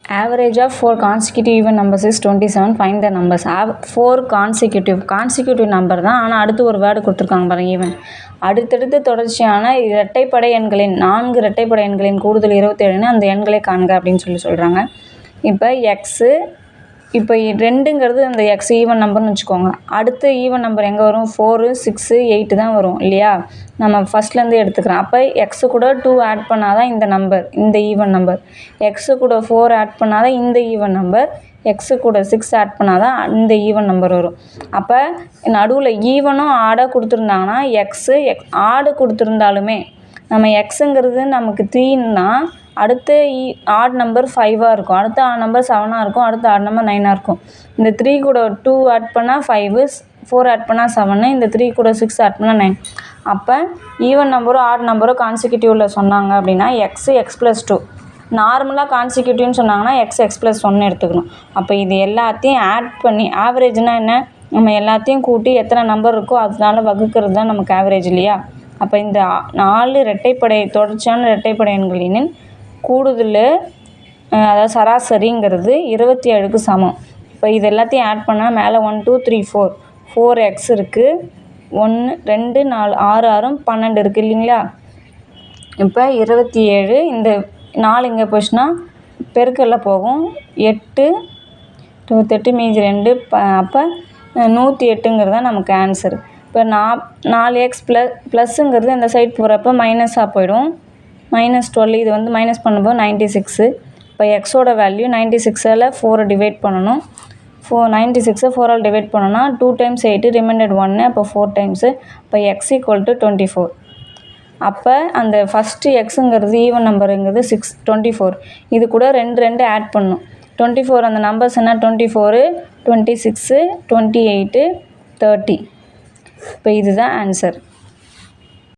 Average of 4 consecutive even numbers is 27. Find the numbers. 4 consecutive number தான். ஆனால் அடுத்து ஒரு வேர்டு கொடுத்துருக்காங்க பாருங்க ஈவன். அடுத்தடுத்து தொடர்ச்சியான இரட்டைப்படை எண்களின் 4 இரட்டைப்படை எண்களின் கூடுதல் 27ன்னு அந்த எண்களை காண்க அப்படின்னு சொல்கிறாங்க. இப்போ எக்ஸு இப்போ 2ங்கிறது அந்த எக்ஸ் ஈவன் நம்பர்னு வச்சுக்கோங்க. அடுத்த ஈவன் நம்பர் எங்கே வரும்? 4, 6, 8 தான் வரும் இல்லையா? நம்ம ஃபஸ்ட்லேருந்து எடுத்துக்கிறோம். அப்போ எக்ஸு கூட 2 ஆட் பண்ணாதான் இந்த நம்பர், இந்த ஈவன் நம்பர். எக்ஸு கூட 4 ஆட் பண்ணாதான் இந்த ஈவன் நம்பர். எக்ஸு கூட 6 ஆட் பண்ணாதான் இந்த ஈவன் நம்பர் வரும். அப்போ நடுவில் ஈவனும் ஆடாக கொடுத்துருந்தாங்கன்னா ஆடு கொடுத்துருந்தாலுமே நம்ம எக்ஸுங்கிறது நமக்கு 3ன்னா அடுத்த ஆட் நம்பர் 5ஆக இருக்கும், அடுத்த ஆட் நம்பர் 7ஆக இருக்கும், அடுத்த ஆட் நம்பர் 9ஆக இருக்கும். இந்த 3 கூட 2 ஆட் பண்ணால் 5, 4 ஆட் பண்ணால் 7, இந்த 3 கூட 6 ஆட் பண்ணால் 9. அப்போ ஈவன் நம்பரோ ஆட் நம்பரோ கான்சிக்யூட்டிவில் சொன்னாங்க அப்படின்னா எக்ஸ் ப்ளஸ் 2. நார்மலாக கான்சிக்யூட்டிவ்னு சொன்னாங்கன்னா எக்ஸ் ப்ளஸ் 1 எடுத்துக்கணும். அப்போ இது எல்லாத்தையும் ஆட் பண்ணி ஆவரேஜ்னால் என்ன? நம்ம எல்லாத்தையும் கூட்டி எத்தனை நம்பர் இருக்கோ அதனால வகுக்கிறது தான் நமக்கு ஆவரேஜ் இல்லையா? அப்போ இந்த 4 தொடர்ச்சியான இரட்டைப்படை எண்களின் கூடுதல் அதாவது சராசரிங்கிறது 27க்கு சமம். இப்போ இது எல்லாத்தையும் ஆட் பண்ணால் மேலே 1 2 3 4 எக்ஸ் இருக்குது. 1 2 4 6 6 12 இருக்குது இல்லைங்களா? இப்போ 27 இந்த 4 இங்கே போச்சுன்னா பெருக்கல்ல போகும். 8 28 மீதி 2 அப்போ 108ங்கிறது தான் நமக்கு ஆன்சர். இப்போ 4x ப்ளஸ்ஸுங்கிறது இந்த சைட் போகிறப்ப மைனஸாக போயிடும். -12 இது வந்து மைனஸ் பண்ணும்போது 96. இப்போ எக்ஸோட வேல்யூ 96ஆல் 4 டிவைட் பண்ணணும். 96 4ஆல் டிவைட் பண்ணோன்னா 2 டைம்ஸ் 8 ரிமைண்டட் 1, அப்போ 4 டைம்ஸு. இப்போ எக்ஸ் = 24. அப்போ அந்த ஃபஸ்ட்டு எக்ஸுங்கிறது ஈவன் நம்பருங்கிறது 24. இது கூட 2 ஆட் பண்ணணும். 24 அந்த நம்பர்ஸ் என்ன? 24, 26, 28, 30. இப்போ இதுதான் ஆன்சர்.